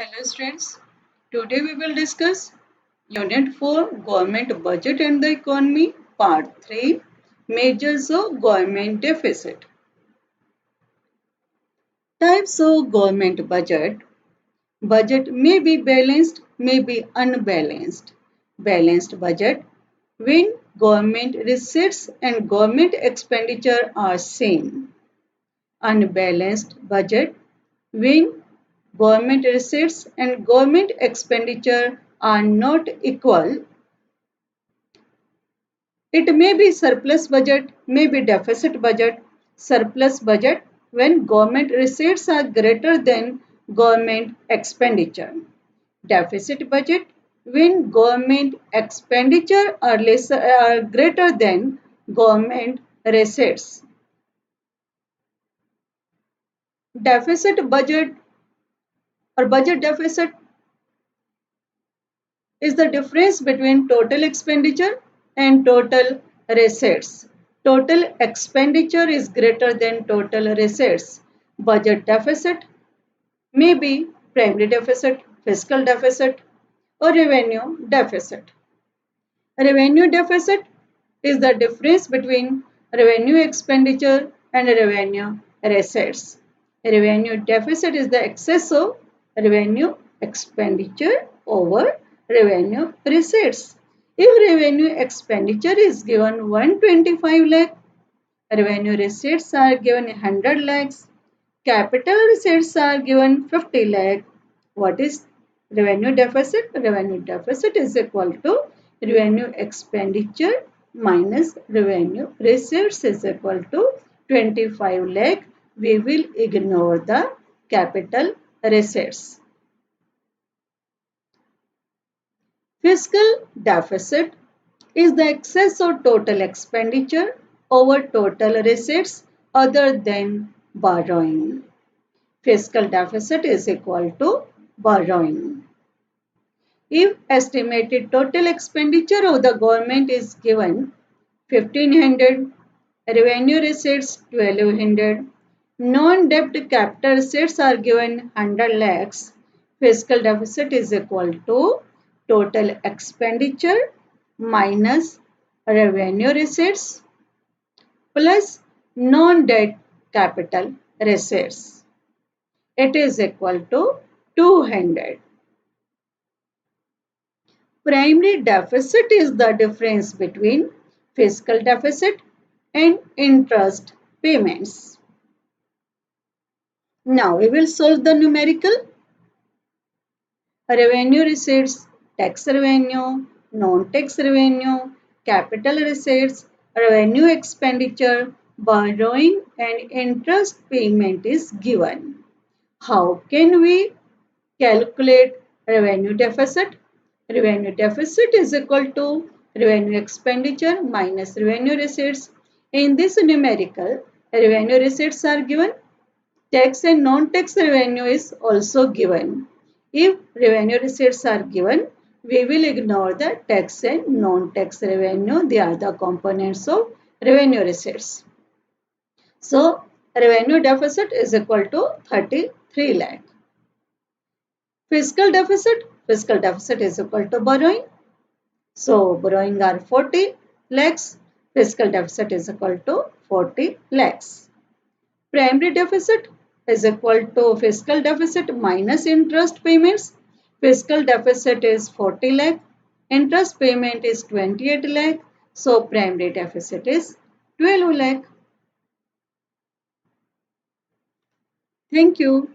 Hello students, today we will discuss Unit 4 Government Budget and the Economy Part 3 Measures of Government Deficit. Types of Government Budget. Budget may be balanced, may be unbalanced. Balanced budget when government receipts and government expenditure are same. Unbalanced budget when government receipts and government expenditure are not equal. It may be surplus budget, may be deficit budget. Surplus budget when government receipts are greater than government expenditure. Deficit budget when government expenditure are greater than government receipts. Deficit budget or budget deficit is the difference between total expenditure and total receipts. Total expenditure is greater than total receipts. Budget deficit may be primary deficit, fiscal deficit, or revenue deficit. Revenue deficit is the difference between revenue expenditure and revenue receipts. Revenue deficit is the excess of revenue expenditure over revenue receipts. If revenue expenditure is given 125 lakh, revenue receipts are given 100 lakhs, capital receipts are given 50 lakh. What is revenue deficit? Revenue deficit is equal to revenue expenditure minus revenue receipts is equal to 25 lakh. We will ignore the capital receipts. Fiscal deficit is the excess of total expenditure over total receipts other than borrowing. Fiscal deficit is equal to borrowing. If estimated total expenditure of the government is given 1500, revenue receipts 1200, non-debt capital receipts are given 100 lakhs, fiscal deficit is equal to total expenditure minus revenue receipts plus non-debt capital receipts. It is equal to 200. Primary deficit is the difference between fiscal deficit and interest payments. Now we will solve the numerical. Revenue receipts, tax revenue, non-tax revenue, capital receipts, revenue expenditure, borrowing and interest payment is given. How can we calculate revenue deficit? Revenue deficit is equal to revenue expenditure minus revenue receipts. In this numerical, revenue receipts are given. Tax and non-tax revenue is also given. If revenue receipts are given, we will ignore the tax and non-tax revenue. They are the components of revenue receipts. So, revenue deficit is equal to 33 lakh. Fiscal deficit is equal to borrowing. So, borrowing are 40 lakhs. Fiscal deficit is equal to 40 lakhs. Primary deficit is equal to fiscal deficit minus interest payments. Fiscal deficit is 40 lakh. Interest payment is 28 lakh. So, primary deficit is 12 lakh. Thank you.